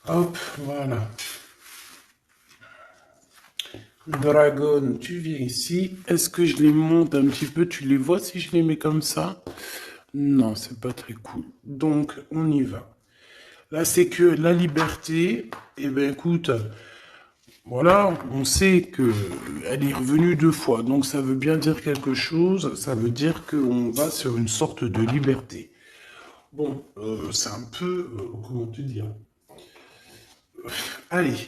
Hop, voilà. Dragon, tu viens ici. Est-ce que je les monte un petit peu? Tu les vois si je les mets comme ça? Non, c'est pas très cool. Donc, on y va. Là, c'est que la liberté. Eh ben, écoute, voilà, on sait que elle est revenue 2 fois. Donc, ça veut bien dire quelque chose. Ça veut dire qu'on va sur une sorte de liberté. Bon, c'est un peu, comment te dire? Allez,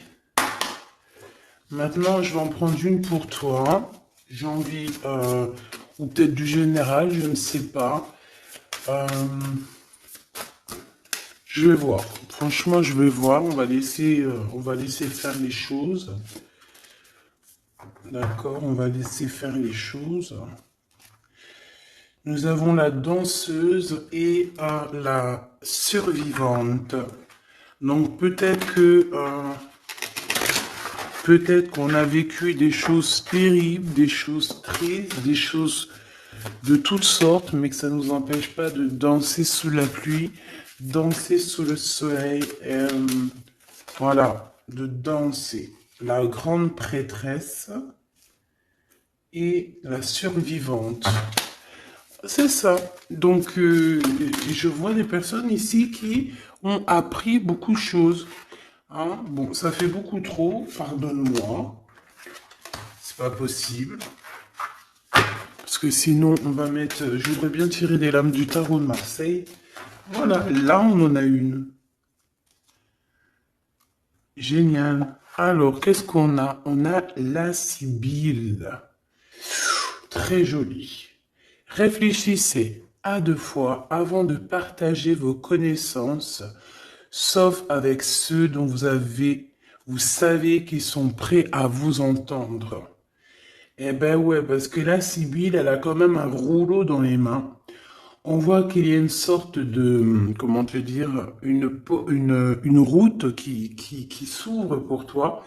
maintenant, je vais en prendre une pour toi. J'ai envie, ou peut-être du général, je ne sais pas. Euh, je vais voir. Franchement, je vais voir. On va laisser faire les choses. D'accord, on va laisser faire les choses. Nous avons la danseuse et la survivante. Donc peut-être qu'on a vécu des choses terribles, des choses tristes, des choses de toutes sortes, mais que ça ne nous empêche pas de danser sous la pluie, danser sous le soleil, voilà, de danser. La grande prêtresse et la survivante. C'est ça. Donc, je vois des personnes ici qui ont appris beaucoup de choses. Hein? Bon, ça fait beaucoup trop, pardonne-moi. C'est pas possible. Parce que sinon, on va mettre... Je voudrais bien tirer des lames du tarot de Marseille. Voilà, là, on en a une. Génial. Alors, qu'est-ce qu'on a? On a la Sibylle. Très jolie. Réfléchissez à 2 fois avant de partager vos connaissances, sauf avec ceux dont vous savez qu'ils sont prêts à vous entendre. Eh ben ouais, parce que la Sibylle, elle a quand même un rouleau dans les mains. On voit qu'il y a une sorte de, comment te dire, une route qui s'ouvre pour toi.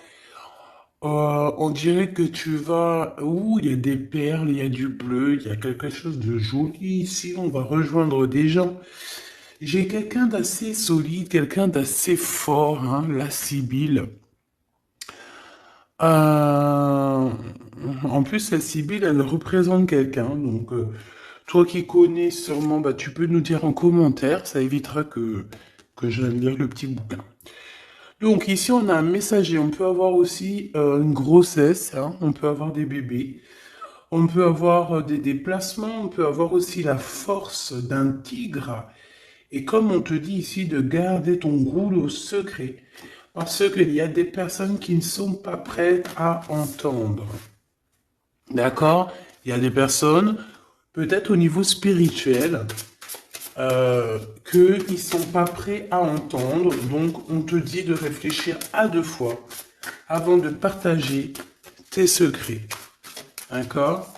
On dirait que tu vas où il y a des perles, il y a du bleu, il y a quelque chose de joli ici. On va rejoindre des gens. J'ai quelqu'un d'assez solide, quelqu'un d'assez fort, hein, la Sibylle. Euh, En plus, la Sibylle, elle représente quelqu'un. Donc, toi qui connais sûrement, bah, tu peux nous dire en commentaire. Ça évitera que je lire le petit bouquin. Donc ici, on a un messager. On peut avoir aussi une grossesse, hein. On peut avoir des bébés. On peut avoir des déplacements. On peut avoir aussi la force d'un tigre. Et comme on te dit ici de garder ton rouleau secret, parce qu'il y a des personnes qui ne sont pas prêtes à entendre. D'accord? Il y a des personnes, peut-être au niveau spirituel, qu'ils ne sont pas prêts à entendre. Donc, on te dit de réfléchir à 2 fois avant de partager tes secrets. D'accord?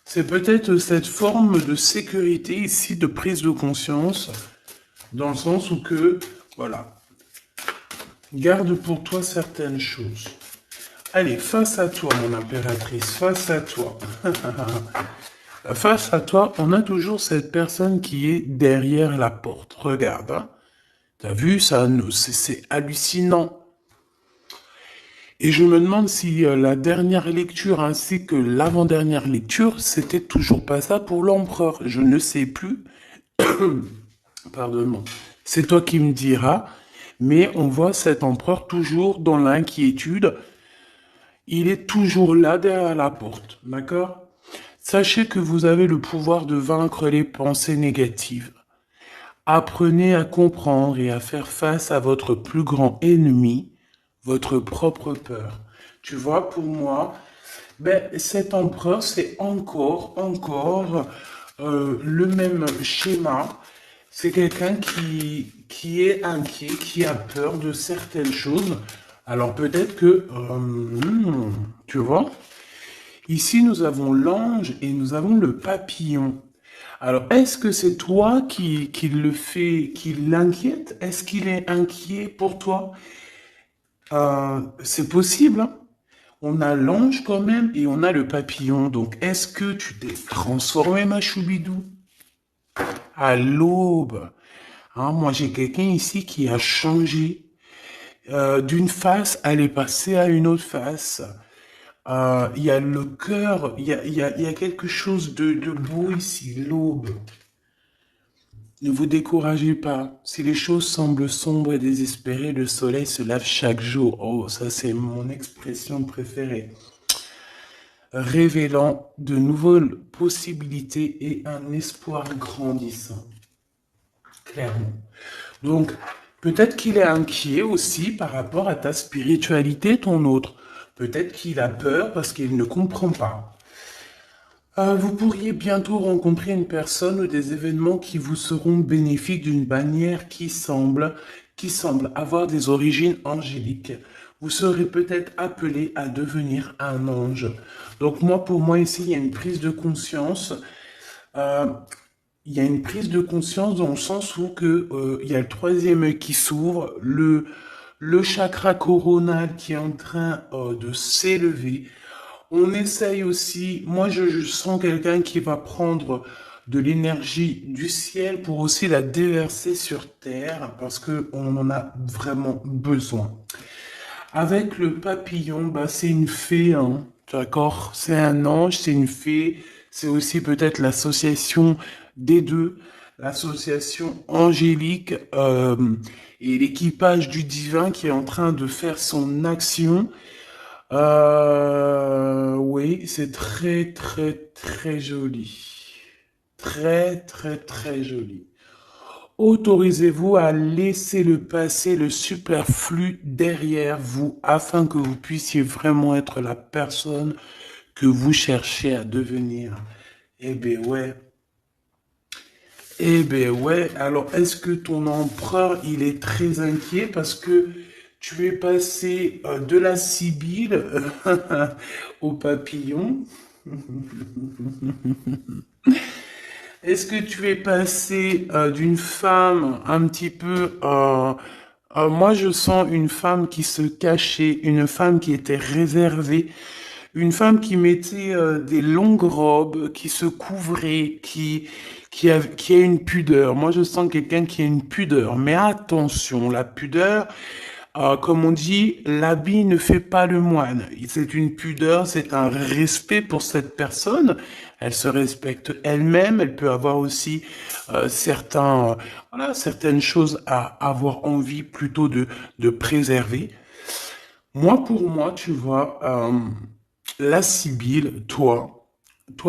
C'est peut-être cette forme de sécurité ici, de prise de conscience, dans le sens où que, voilà, garde pour toi certaines choses. Allez, face à toi, mon impératrice, face à toi. Face à toi, on a toujours cette personne qui est derrière la porte. Regarde, hein. T'as vu, ça, c'est hallucinant. Et je me demande si la dernière lecture ainsi que l'avant-dernière lecture, c'était toujours pas ça pour l'empereur. Je ne sais plus. Pardon. C'est toi qui me diras. Mais on voit cet empereur toujours dans l'inquiétude. Il est toujours là derrière la porte. D'accord? Sachez que vous avez le pouvoir de vaincre les pensées négatives. Apprenez à comprendre et à faire face à votre plus grand ennemi, votre propre peur. Tu vois, pour moi, ben, cet empereur, c'est encore le même schéma. C'est quelqu'un qui est inquiet, qui a peur de certaines choses. Alors peut-être que, tu vois, ici nous avons l'ange et nous avons le papillon. Alors, est-ce que c'est toi qui le fait, qui l'inquiète? Est-ce qu'il est inquiet pour toi? C'est possible, hein. On a l'ange quand même et on a le papillon. Donc, est-ce que tu t'es transformé, ma choubidou? À l'aube. Hein, moi, j'ai quelqu'un ici qui a changé. D'une face, elle est passée à une autre face. Il y a le cœur, il y a quelque chose de beau ici, l'aube. Ne vous découragez pas. Si les choses semblent sombres et désespérées, le soleil se lève chaque jour. Oh, ça c'est mon expression préférée. Révélant de nouvelles possibilités et un espoir grandissant. Clairement. Donc, peut-être qu'il est inquiet aussi par rapport à ta spiritualité, ton autre. Peut-être qu'il a peur parce qu'il ne comprend pas. Vous pourriez bientôt rencontrer une personne ou des événements qui vous seront bénéfiques d'une manière qui semble avoir des origines angéliques. Vous serez peut-être appelé à devenir un ange. Donc moi, pour moi, ici, il y a une prise de conscience. Euh, il y a une prise de conscience dans le sens où il y a le troisième œil qui s'ouvre, le chakra coronal qui est en train de s'élever. On essaye aussi, moi je sens quelqu'un qui va prendre de l'énergie du ciel pour aussi la déverser sur terre parce que on en a vraiment besoin. Avec le papillon, bah c'est une fée, hein, d'accord? C'est un ange, c'est une fée, c'est aussi peut-être l'association des deux, l'association angélique et l'équipage du divin qui est en train de faire son action. Oui, c'est très, très, très joli. Très, très, très joli. Autorisez-vous à laisser le passé, le superflu derrière vous afin que vous puissiez vraiment être la personne que vous cherchez à devenir. Eh ben ouais. Eh ben ouais. Alors, est-ce que ton empereur, il est très inquiet parce que tu es passé de la Sibylle au papillon? Est-ce que tu es passé d'une femme un petit peu... moi, je sens une femme qui se cachait, une femme qui était réservée, une femme qui mettait des longues robes, qui se couvrait, qui a une pudeur. Moi, je sens quelqu'un qui a une pudeur. Mais attention, la pudeur, comme on dit, l'habit ne fait pas le moine. C'est une pudeur, c'est un respect pour cette personne. Elle se respecte elle-même. Elle peut avoir aussi voilà, certaines choses à avoir envie plutôt de préserver. Moi, pour moi, tu vois, la Sibylle, toi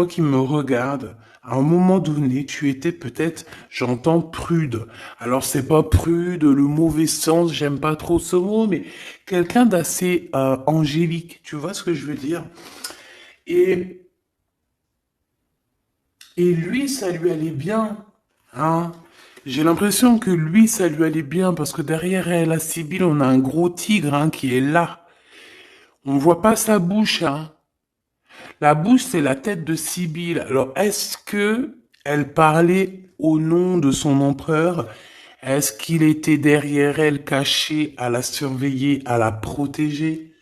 qui me regardes, à un moment donné, tu étais peut-être, j'entends prude. Alors c'est pas prude, le mauvais sens, j'aime pas trop ce mot, mais quelqu'un d'assez angélique, tu vois ce que je veux dire? Et, et lui, ça lui allait bien, hein? J'ai l'impression que lui, ça lui allait bien parce que derrière elle, la Sibylle, on a un gros tigre hein, qui est là. On voit pas sa bouche, hein. La bouche, c'est la tête de Sibylle. Alors, est-ce que elle parlait au nom de son empereur? Est-ce qu'il était derrière elle, caché, à la surveiller, à la protéger?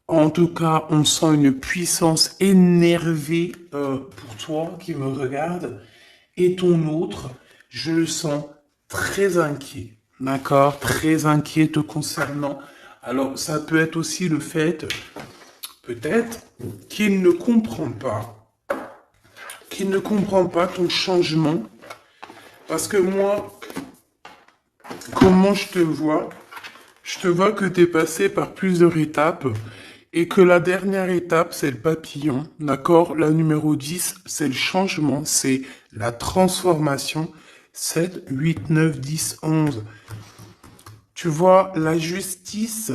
En tout cas, on sent une puissance énervée pour toi qui me regarde. Et ton autre, je le sens très inquiet. D'accord? Très inquiet te concernant. Alors, ça peut être aussi le fait peut-être qu'il ne comprend pas ton changement, parce que moi, comment je te vois que tu es passé par plusieurs étapes, et que la dernière étape, c'est le papillon, d'accord? La numéro 10, c'est le changement, c'est la transformation. 7, 8, 9, 10, 11. Tu vois, la justice,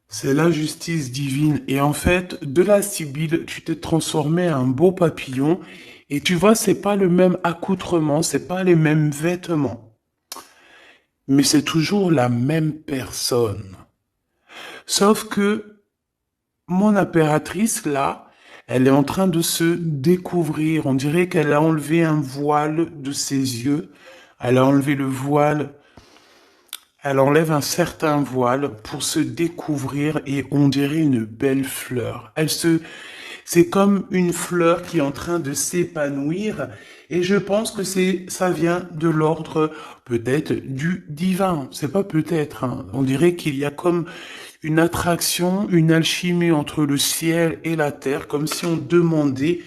c'est la justice divine. Et en fait, de la Sibylle, tu t'es transformé en un beau papillon. Et tu vois, c'est pas le même accoutrement, c'est pas les mêmes vêtements. Mais c'est toujours la même personne. Sauf que mon impératrice, là, elle est en train de se découvrir. On dirait qu'elle a enlevé un voile de ses yeux. Elle a enlevé le voile. Elle enlève un certain voile pour se découvrir et on dirait une belle fleur. C'est comme une fleur qui est en train de s'épanouir Et je pense que ça vient de l'ordre peut-être du divin. C'est pas peut-être, hein. On dirait qu'il y a comme une attraction, une alchimie entre le ciel et la terre, comme si on demandait,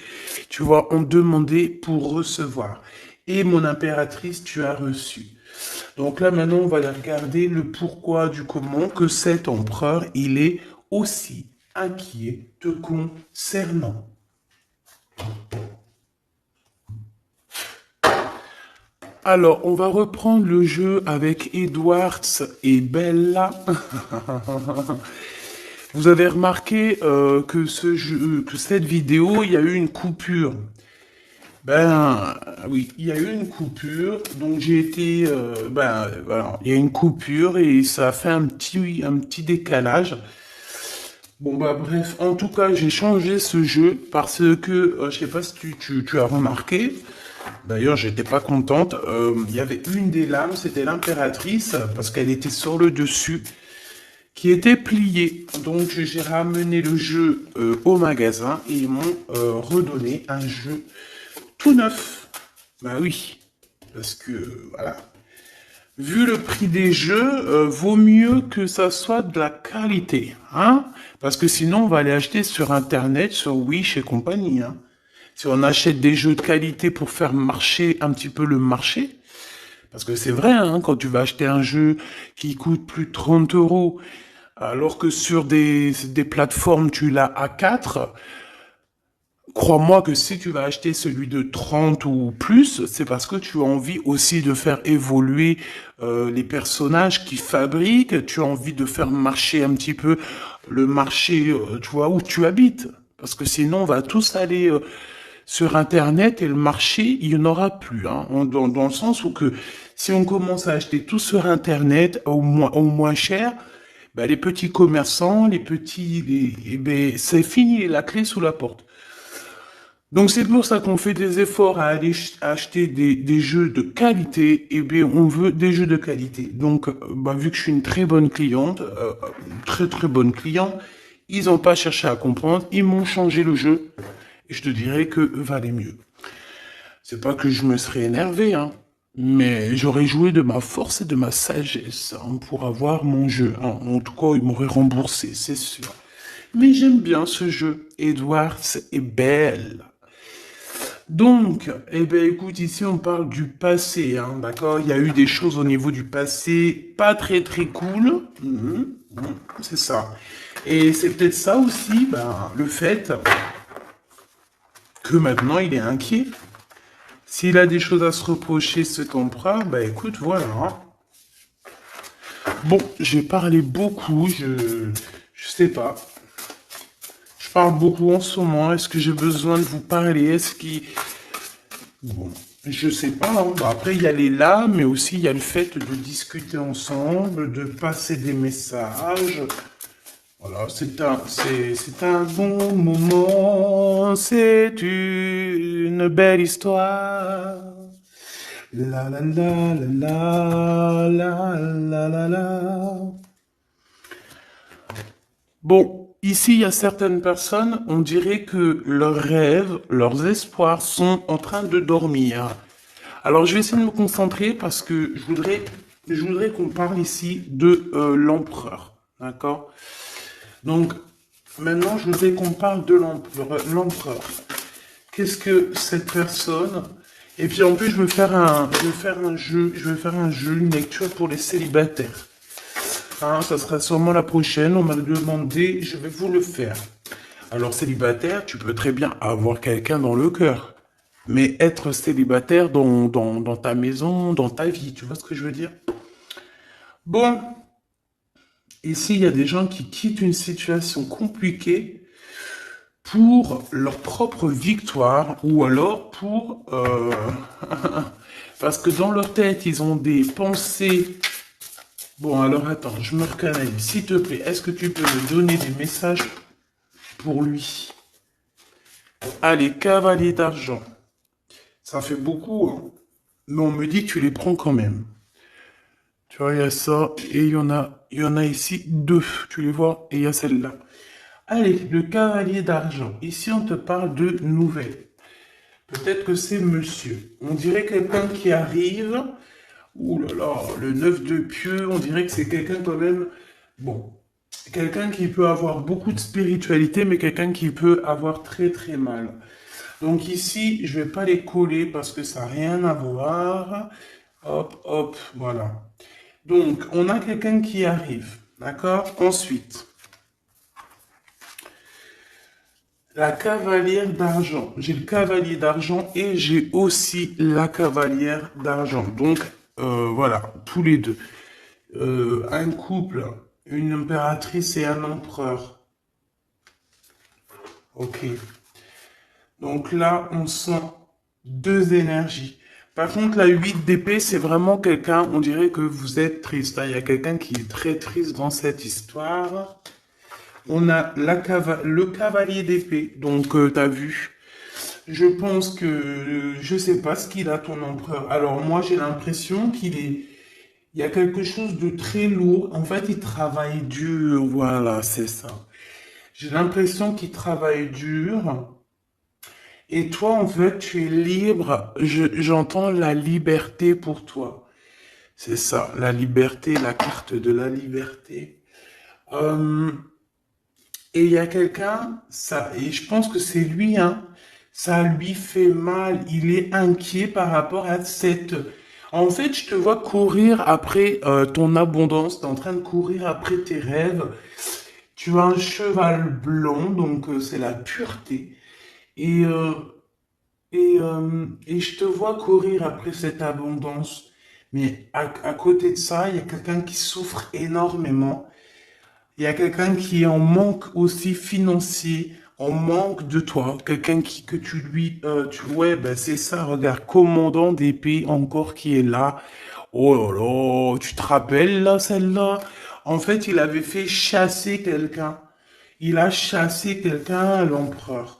tu vois, on demandait pour recevoir. Et mon impératrice, tu as reçu. Donc là, maintenant, on va aller regarder le pourquoi du comment que cet empereur, il est aussi inquiet te concernant. Alors, on va reprendre le jeu avec Edwards et Bella. Vous avez remarqué que que cette vidéo, il y a eu une coupure. Ben oui, il y a eu une coupure, donc j'ai été, voilà, il y a une coupure et ça a fait un petit décalage. Bon bah bref, en tout cas j'ai changé ce jeu parce que, je sais pas si tu as remarqué, d'ailleurs j'étais pas contente, il y avait une des lames, c'était l'impératrice, parce qu'elle était sur le dessus, qui était pliée. Donc j'ai ramené le jeu au magasin et ils m'ont redonné un jeu tout neuf. Bah oui, parce que voilà. Vu le prix des jeux, vaut mieux que ça soit de la qualité, hein? Parce que sinon, on va aller acheter sur Internet, sur Wish et compagnie, hein. Si on achète des jeux de qualité pour faire marcher un petit peu le marché, parce que c'est vrai, hein, quand tu vas acheter un jeu qui coûte plus de 30 euros, alors que sur des plateformes, tu l'as à 4. Crois-moi que si tu vas acheter celui de 30 ou plus, c'est parce que tu as envie aussi de faire évoluer les personnages qui fabriquent, tu as envie de faire marcher un petit peu le marché, tu vois, où tu habites. Parce que sinon, on va tous aller sur Internet et le marché, il n'y en aura plus. Hein, dans le sens où que si on commence à acheter tout sur Internet au moins cher, ben, les petits commerçants, eh ben, c'est fini, la clé sous la porte. Donc c'est pour ça qu'on fait des efforts à aller acheter des jeux de qualité. Eh bien, on veut des jeux de qualité. Donc, bah, vu que je suis une très bonne cliente, très très bonne cliente, ils n'ont pas cherché à comprendre. Ils m'ont changé le jeu. Et je te dirais que valait mieux. C'est pas que je me serais énervé, hein. Mais j'aurais joué de ma force et de ma sagesse, hein, pour avoir mon jeu, hein. En tout cas, ils m'auraient remboursé, c'est sûr. Mais j'aime bien ce jeu. Edwards est belle. Donc, eh ben, écoute, ici on parle du passé, hein, d'accord? Il y a eu des choses au niveau du passé pas très très cool. C'est ça. Et c'est peut-être ça aussi, ben, le fait que maintenant il est inquiet. S'il a des choses à se reprocher, cet empereur, ben écoute, voilà, hein. Bon, j'ai parlé beaucoup, je sais pas. Je parle beaucoup en ce moment. Est-ce que j'ai besoin de vous parler? Est-ce qu'il... Bon, je sais pas, hein. Bon, après, il y a les là, mais aussi il y a le fait de discuter ensemble, de passer des messages. Voilà, c'est un bon moment, c'est une belle histoire. La la la la la la la la. Bon, ici, il y a certaines personnes, on dirait que leurs rêves, leurs espoirs sont en train de dormir. Alors, je vais essayer de me concentrer parce que je voudrais qu'on parle ici de l'empereur. D'accord? Donc, maintenant, je voudrais qu'on parle de l'empereur. Qu'est-ce que cette personne... Et puis en plus, je vais faire un jeu, une lecture pour les célibataires. Hein, ça sera sûrement la prochaine. On m'a demandé, je vais vous le faire. Alors célibataire, tu peux très bien avoir quelqu'un dans le cœur, mais être célibataire dans ta maison, dans ta vie, tu vois ce que je veux dire? Bon, ici il y a des gens qui quittent une situation compliquée pour leur propre victoire ou alors pour... parce que dans leur tête, ils ont des pensées. Bon, alors attends, je me recanalise. S'il te plaît, est-ce que tu peux me donner des messages pour lui? Allez, cavalier d'argent. Ça fait beaucoup, hein. Mais on me dit que tu les prends quand même. Tu vois, il y a ça, et il y en a ici deux. Tu les vois, et il y a celle-là. Allez, le cavalier d'argent. Ici, on te parle de nouvelles. Peut-être que c'est monsieur. On dirait quelqu'un qui arrive. Ouh là là, le 9 de pieux, on dirait que c'est quelqu'un quand même. Bon, quelqu'un qui peut avoir beaucoup de spiritualité, mais quelqu'un qui peut avoir très très mal. Donc ici, je vais pas les coller parce que ça n'a rien à voir. Hop, hop, voilà. Donc, on a quelqu'un qui arrive, d'accord? Ensuite, la cavalière d'argent. J'ai le cavalier d'argent et j'ai aussi la cavalière d'argent. Donc, voilà, tous les deux. Un couple, une impératrice et un empereur. Ok. Donc là, on sent deux énergies. Par contre, la 8 d'épée, c'est vraiment quelqu'un, on dirait que vous êtes triste, hein. Il y a quelqu'un qui est très triste dans cette histoire. On a le cavalier d'épée. Donc, t'as vu. Je pense que, je sais pas ce qu'il a, ton empereur. Alors, moi, j'ai l'impression il y a quelque chose de très lourd. En fait, il travaille dur. Voilà, c'est ça. J'ai l'impression qu'il travaille dur. Et toi, en fait, tu es libre. J'entends la liberté pour toi. C'est ça, la liberté, la carte de la liberté. Euh, et il y a quelqu'un, ça, et je pense que c'est lui, hein, ça lui fait mal. Il est inquiet par rapport à cette. En fait, je te vois courir après ton abondance, t'es en train de courir après tes rêves. Tu as un cheval blanc, donc c'est la pureté. Et, euh, et je te vois courir après cette abondance. Mais à côté de ça, il y a quelqu'un qui souffre énormément. Il y a quelqu'un qui est en manque aussi financier, en manque de toi. Quelqu'un que tu lui... ouais, ben c'est ça, regarde, commandant d'épée encore qui est là. Oh là là, tu te rappelles là, celle-là? En fait, il avait fait chasser quelqu'un. Il a chassé quelqu'un, l'empereur.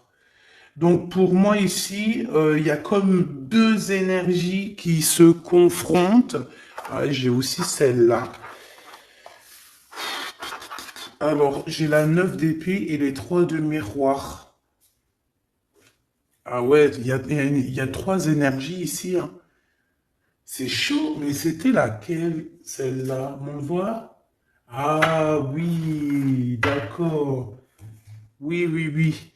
Donc pour moi ici, il y a comme deux énergies qui se confrontent. Ah, j'ai aussi celle-là. Alors j'ai la 9 d'épée et les 3 de miroir. Ah ouais, il y a trois énergies ici, hein. C'est chaud, mais c'était laquelle, celle-là? On le voit? Ah oui, d'accord. Oui, oui, oui.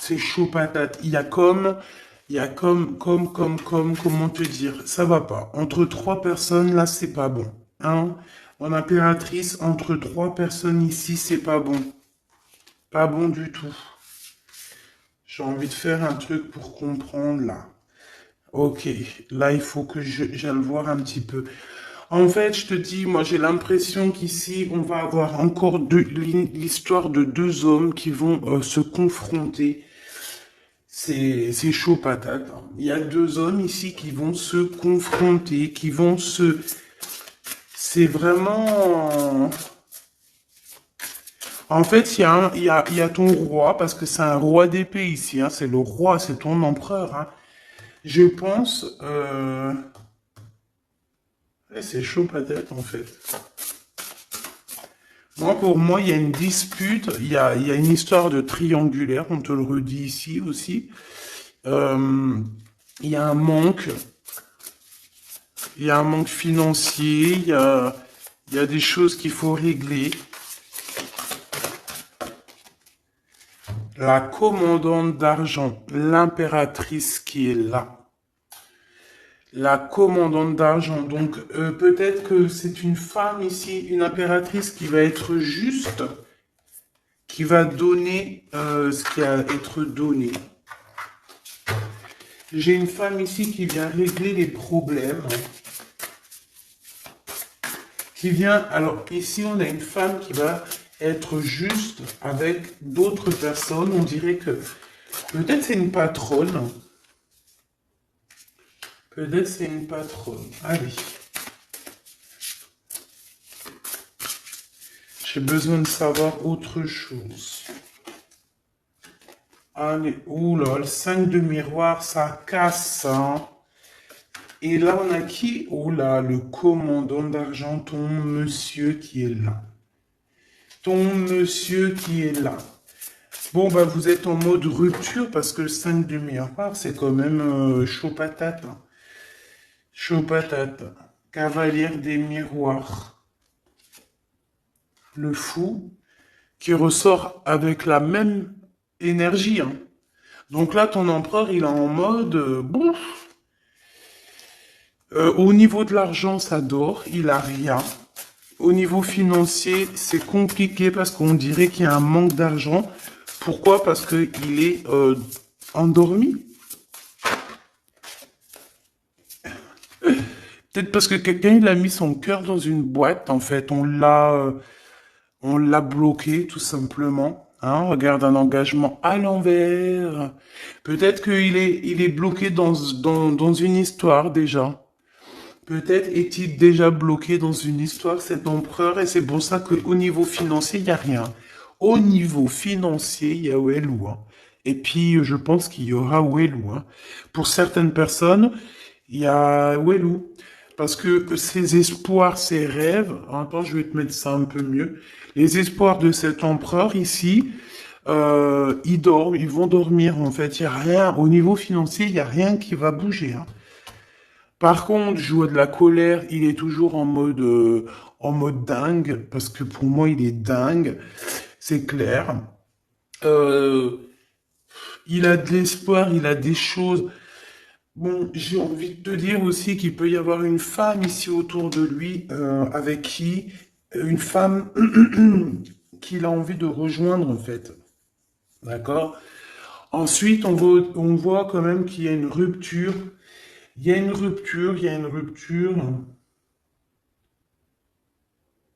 C'est chaud patate. Comment te dire, ça va pas. Entre trois personnes, là, c'est pas bon. Hein? Mon impératrice, entre trois personnes ici, c'est pas bon. Pas bon du tout. J'ai envie de faire un truc pour comprendre, là. Ok, là, il faut que j'aille voir un petit peu. En fait, je te dis, moi, j'ai l'impression qu'ici, on va avoir encore l'histoire de deux hommes qui vont se confronter. C'est chaud patate, hein. Il y a deux hommes ici qui vont se confronter, qui vont se... C'est vraiment... En fait, il y a ton roi, parce que c'est un roi d'épée ici, hein. C'est le roi, c'est ton empereur, hein. Je pense... c'est chaud patate, en fait. Moi, pour moi, il y a une dispute, il y a une histoire de triangulaire, on te le redit ici aussi. Euh, il y a un manque, il y a un manque financier, il y a des choses qu'il faut régler. La commandante d'argent, l'impératrice qui est là. La commandante d'argent, donc peut-être que c'est une femme ici, une impératrice qui va être juste, qui va donner ce qui a à être donné. J'ai une femme ici qui vient régler les problèmes. Qui vient, alors ici on a une femme qui va être juste avec d'autres personnes. On dirait que peut-être c'est une patronne. Peut-être c'est une patronne. Allez. J'ai besoin de savoir autre chose. Allez, oula, le 5 de miroir, ça casse, hein. Et là, on a qui? Oula, le commandant d'argent, ton monsieur qui est là. Ton monsieur qui est là. Bon, bah, vous êtes en mode rupture parce que le 5 de miroir, c'est quand même chaud patate, hein. Chaud patate. Cavalière des miroirs. Le fou qui ressort avec la même énergie, hein. Donc là, ton empereur, il est en mode, bon, au niveau de l'argent, ça dort, il a rien. Au niveau financier, c'est compliqué parce qu'on dirait qu'il y a un manque d'argent. Pourquoi? Parce qu'il est endormi. Peut-être parce que quelqu'un il a mis son cœur dans une boîte. En fait, on l'a bloqué tout simplement. Hein, regarde un engagement à l'envers. Peut-être il est bloqué dans une histoire déjà. Peut-être est-il déjà bloqué dans une histoire, cet empereur, et c'est pour ça qu'au niveau financier, il n'y a rien. Au niveau financier, il y a Wellou, hein. Et puis, je pense qu'il y aura Wellou, hein. Pour certaines personnes, il y a Wellou. Parce que ses espoirs, ses rêves, attends, je vais te mettre ça un peu mieux. Les espoirs de cet empereur ici, ils dorment, ils vont dormir en fait. Il y a rien, au niveau financier, il y a rien qui va bouger, hein. Par contre, je vois de la colère, il est toujours en mode dingue, parce que pour moi, il est dingue, c'est clair. Euh, il a de l'espoir, il a des choses. Bon, j'ai envie de te dire aussi qu'il peut y avoir une femme ici autour de lui, avec qui, une femme qu'il a envie de rejoindre, en fait. D'accord? Ensuite, on voit quand même qu'il y a une rupture. Il y a une rupture, il y a une rupture.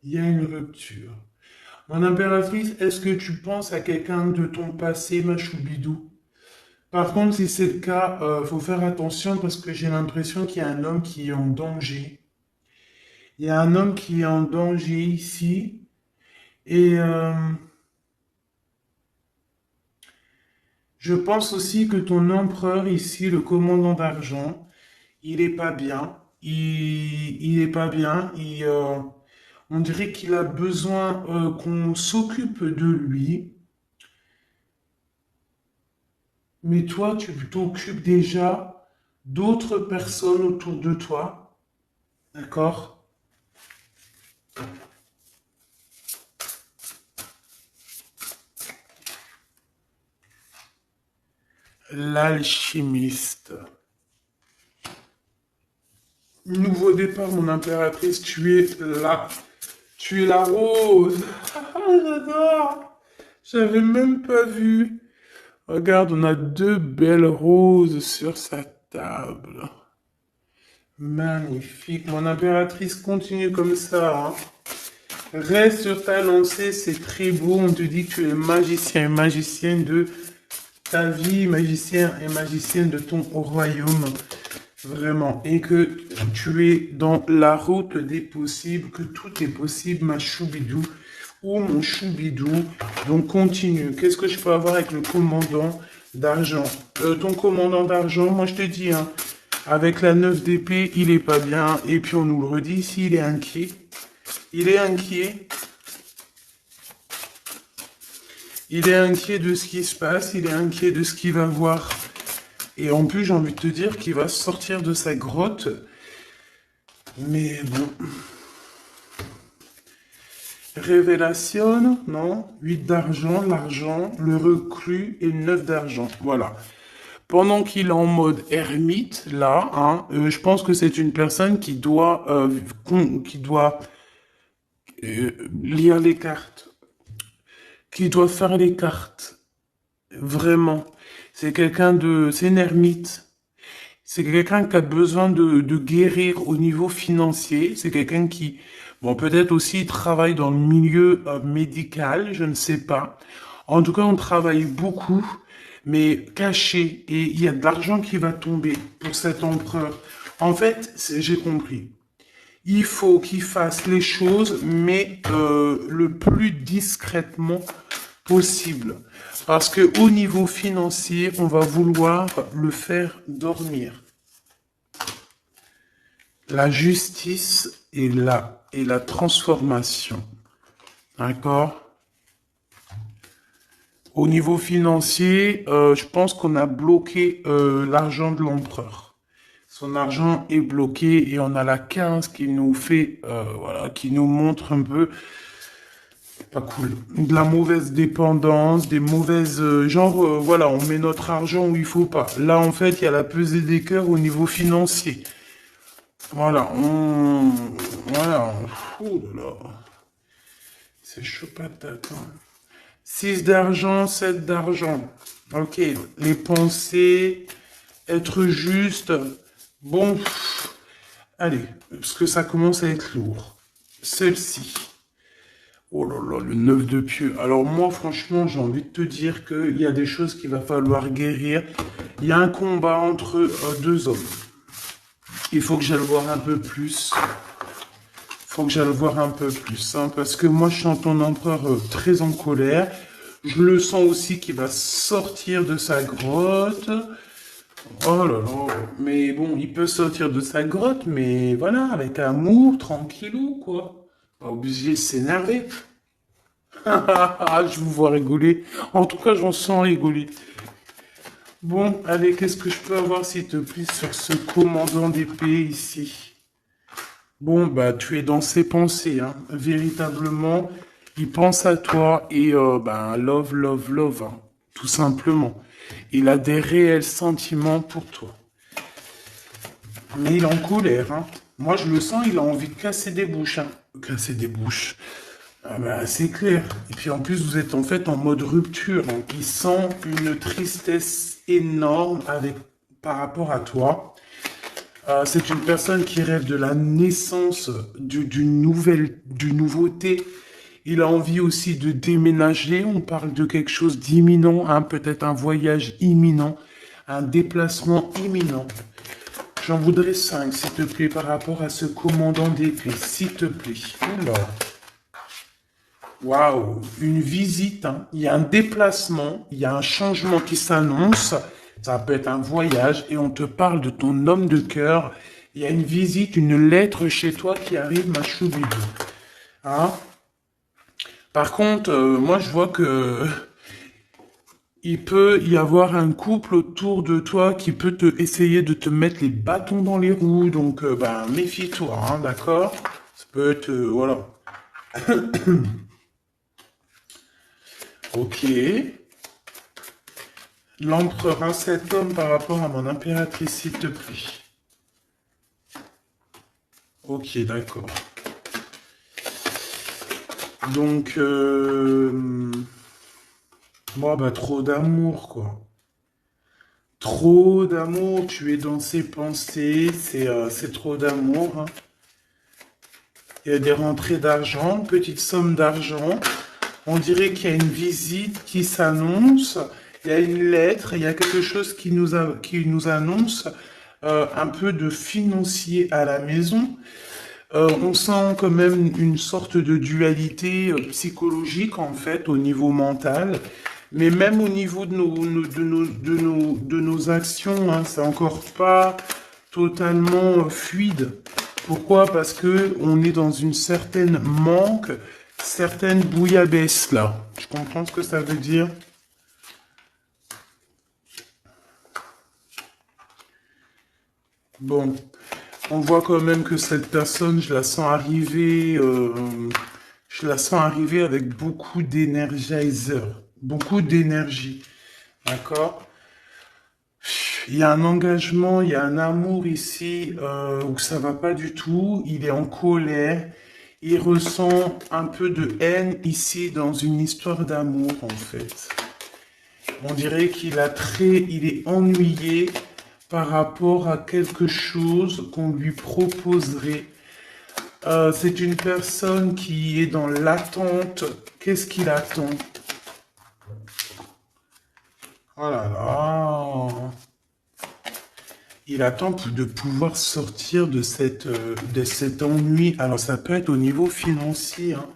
Il y a une rupture. Mon impératrice, est-ce que tu penses à quelqu'un de ton passé, ma choubidou? Par contre, si c'est le cas, faut faire attention parce que j'ai l'impression qu'il y a un homme qui est en danger. Il y a un homme qui est en danger ici. Et je pense aussi que ton empereur ici, le commandant d'argent, il est pas bien. Il est pas bien. On dirait qu'il a besoin qu'on s'occupe de lui. Mais toi, tu t'occupes déjà d'autres personnes autour de toi, d'accord? L'alchimiste. Nouveau départ, mon impératrice, tu es là. Tu es la rose. Ah, j'adore. J'avais même pas vu. Regarde, on a deux belles roses sur sa table. Magnifique. Mon impératrice, continue comme ça, hein. Reste sur ta lancée, c'est très beau. On te dit que tu es magicien et magicienne de ta vie, magicien et magicienne de ton royaume. Vraiment. Et que tu es dans la route des possibles, que tout est possible, ma choubidou ou mon choubidou. Donc continue. Qu'est-ce que je peux avoir avec le commandant d'argent? Ton commandant d'argent, moi je te dis, hein, avec la 9 d'épée, il est pas bien. Et puis on nous le redit ici, il est inquiet. Il est inquiet. Il est inquiet de ce qui se passe, il est inquiet de ce qu'il va voir. Et en plus, j'ai envie de te dire qu'il va sortir de sa grotte. Mais bon. Révélation, non? 8 d'argent, l'argent, le reclus et 9 d'argent. Voilà. Pendant qu'il est en mode ermite, là, hein, je pense que c'est une personne qui doit lire les cartes, qui doit faire les cartes. Vraiment. C'est une ermite. C'est quelqu'un qui a besoin de guérir au niveau financier. C'est quelqu'un qui, bon, peut-être aussi travaille dans le milieu médical, je ne sais pas. En tout cas, on travaille beaucoup, mais caché. Et il y a de l'argent qui va tomber pour cet empereur. En fait, j'ai compris. Il faut qu'il fasse les choses, mais le plus discrètement possible. Parce que au niveau financier, on va vouloir le faire dormir. La justice et la transformation. D'accord? Au niveau financier, je pense qu'on a bloqué l'argent de l'empereur. Son argent est bloqué et on a la 15 qui nous fait, voilà, qui nous montre un peu, pas cool, de la mauvaise dépendance, des mauvaises, voilà, on met notre argent où il faut pas. Là, en fait, il y a la pesée des cœurs au niveau financier. Voilà, voilà, ouh là là, c'est chaud patate, hein. 6 d'argent, 7 d'argent. Ok, les pensées, être juste. Bon, allez, parce que ça commence à être lourd. Celle-ci. Oh là là, le 9 de pieux. Alors moi, franchement, j'ai envie de te dire qu'il y a des choses qu'il va falloir guérir. Il y a un combat entre deux hommes. Il faut que j'aille voir un peu plus. Faut que j'aille voir un peu plus, hein, parce que moi, je sens ton empereur très en colère. Je le sens aussi qu'il va sortir de sa grotte. Oh là là, mais bon, il peut sortir de sa grotte, mais voilà, avec amour, tranquillou, quoi. Pas obligé de s'énerver. Je vous vois rigoler. En tout cas, j'en sens rigoler. Bon, allez, qu'est-ce que je peux avoir, s'il te plaît, sur ce commandant d'épée ici? Bon, bah, tu es dans ses pensées, hein. Véritablement, il pense à toi et, ben, love, love, love, hein, tout simplement. Il a des réels sentiments pour toi. Mais il est en colère, hein. Moi, je le sens, il a envie de casser des bouches, hein. Casser des bouches. Ah bah, c'est clair. Et puis en plus, vous êtes en fait en mode rupture. Donc, il sent une tristesse énorme par rapport à toi. C'est une personne qui rêve de la naissance d'une nouveauté. Il a envie aussi de déménager. On parle de quelque chose d'imminent, hein, peut-être un voyage imminent, un déplacement imminent. J'en voudrais 5, s'il te plaît, par rapport à ce commandant d'épée, s'il te plaît. Alors, waouh, une visite, hein. Il y a un déplacement, il y a un changement qui s'annonce. Ça peut être un voyage et on te parle de ton homme de cœur. Il y a une visite, une lettre chez toi qui arrive, ma choubidou. Hein? Par contre, moi je vois que il peut y avoir un couple autour de toi qui peut essayer de te mettre les bâtons dans les roues. Donc, ben, méfie-toi, hein, d'accord? Ça peut être, voilà. Ok. L'empereur, hein, cet homme par rapport à mon impératrice, s'il te plaît. Ok, d'accord. Donc, moi, bah, trop d'amour, quoi. Trop d'amour, tu es dans ses pensées, c'est trop d'amour, hein. Il y a des rentrées d'argent, une petite somme d'argent. On dirait qu'il y a une visite qui s'annonce. Il y a une lettre, il y a quelque chose qui nous annonce un peu de financier à la maison. On sent quand même une sorte de dualité psychologique en fait au niveau mental, mais même au niveau de nos actions, hein, c'est encore pas totalement fluide. Pourquoi? Parce que on est dans une certaine manque, certaine bouillabaisse là. Je comprends ce que ça veut dire. Bon, on voit quand même que cette personne, je la sens arriver avec beaucoup d'énergizer, beaucoup d'énergie, d'accord? Il y a un engagement, il y a un amour ici où ça va pas du tout. Il est en colère, il ressent un peu de haine ici dans une histoire d'amour en fait. On dirait il est ennuyé par rapport à quelque chose qu'on lui proposerait. C'est une personne qui est dans l'attente. Qu'est-ce qu'il attend? Oh là là. Il attend de pouvoir sortir de cet ennui. Alors ça peut être au niveau financier, hein.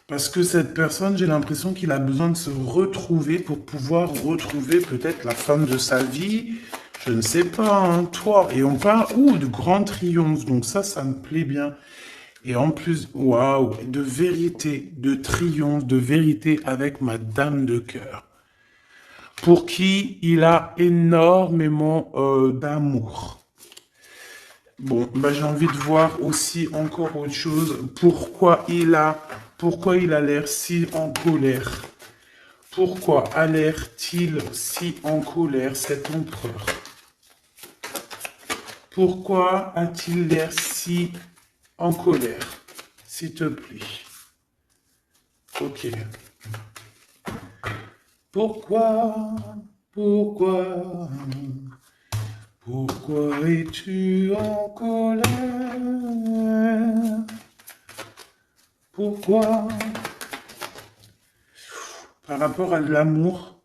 Parce que cette personne, j'ai l'impression qu'il a besoin de se retrouver pour pouvoir retrouver peut-être la femme de sa vie. Je ne sais pas, hein, toi. Et on parle, de grand triomphe. Donc ça me plaît bien. Et en plus, waouh, de vérité, de triomphe, de vérité avec ma dame de cœur, pour qui il a énormément d'amour. Bon, bah, j'ai envie de voir aussi encore autre chose. Pourquoi il a l'air si en colère? Pourquoi a l'air-t-il si en colère, cet empereur? Pourquoi a-t-il l'air si en colère? S'il te plaît. Ok. Pourquoi? Pourquoi? Pourquoi es-tu en colère? Pourquoi? Par rapport à de l'amour,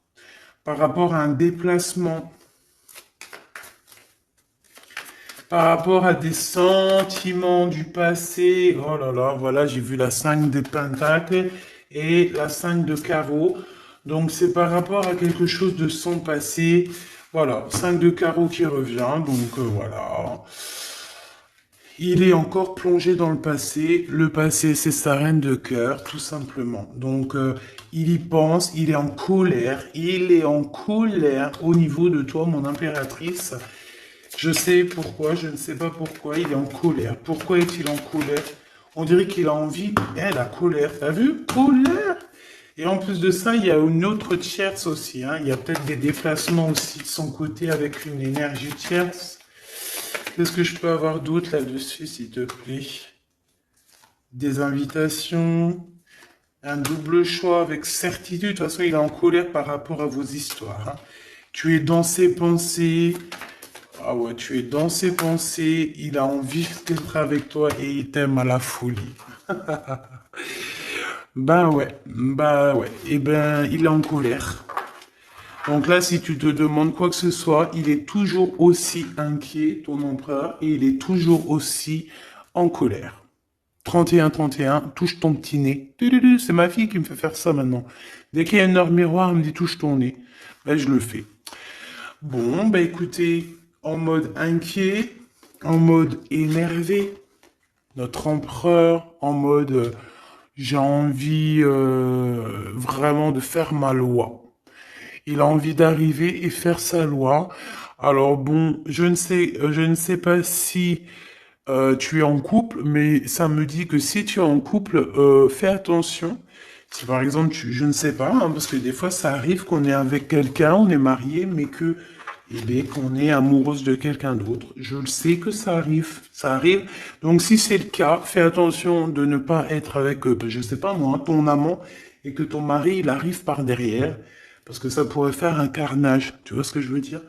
par rapport à un déplacement, par rapport à des sentiments du passé. Oh là là, voilà, j'ai vu la 5 de Pentacles et la 5 de carreau. Donc c'est par rapport à quelque chose de son passé. Voilà, 5 de carreau qui revient, donc voilà. Il est encore plongé dans le passé. Le passé, c'est sa reine de cœur, tout simplement. Donc, il y pense, il est en colère. Il est en colère au niveau de toi, mon impératrice. Je sais pourquoi, je ne sais pas pourquoi il est en colère. Pourquoi est-il en colère? On dirait qu'il a envie. Eh, la colère, t'as vu? Colère! Et en plus de ça, il y a une autre tierce aussi. Hein. Il y a peut-être des déplacements aussi de son côté avec une énergie tierce. Qu'est-ce que je peux avoir d'autre là-dessus, s'il te plaît? Des invitations, un double choix avec certitude. De toute façon, il est en colère par rapport à vos histoires. Hein. Tu es dans ses pensées. Ah ouais, tu es dans ses pensées. Il a envie d'être avec toi et il t'aime à la folie. Bah ouais. Eh ben, il est en colère. Donc là, si tu te demandes quoi que ce soit, il est toujours aussi inquiet, ton empereur, et il est toujours aussi en colère. 31-31, touche ton petit nez. C'est ma fille qui me fait faire ça maintenant. Dès qu'il y a une heure miroir, elle me dit touche ton nez. Ben, je le fais. Bon, bah écoutez, en mode inquiet, en mode énervé, notre empereur, en mode j'ai envie vraiment de faire ma loi. Il a envie d'arriver et faire sa loi. Alors bon, je ne sais pas si tu es en couple, mais ça me dit que si tu es en couple, fais attention. Si par exemple, je ne sais pas, hein, parce que des fois ça arrive qu'on est avec quelqu'un, on est marié, mais que, eh bien, qu'on est amoureuse de quelqu'un d'autre. Je le sais que ça arrive, ça arrive. Donc si c'est le cas, fais attention de ne pas être avec, je sais pas moi, ton amant, et que ton mari, il arrive par derrière. Parce que ça pourrait faire un carnage. Tu vois ce que je veux dire?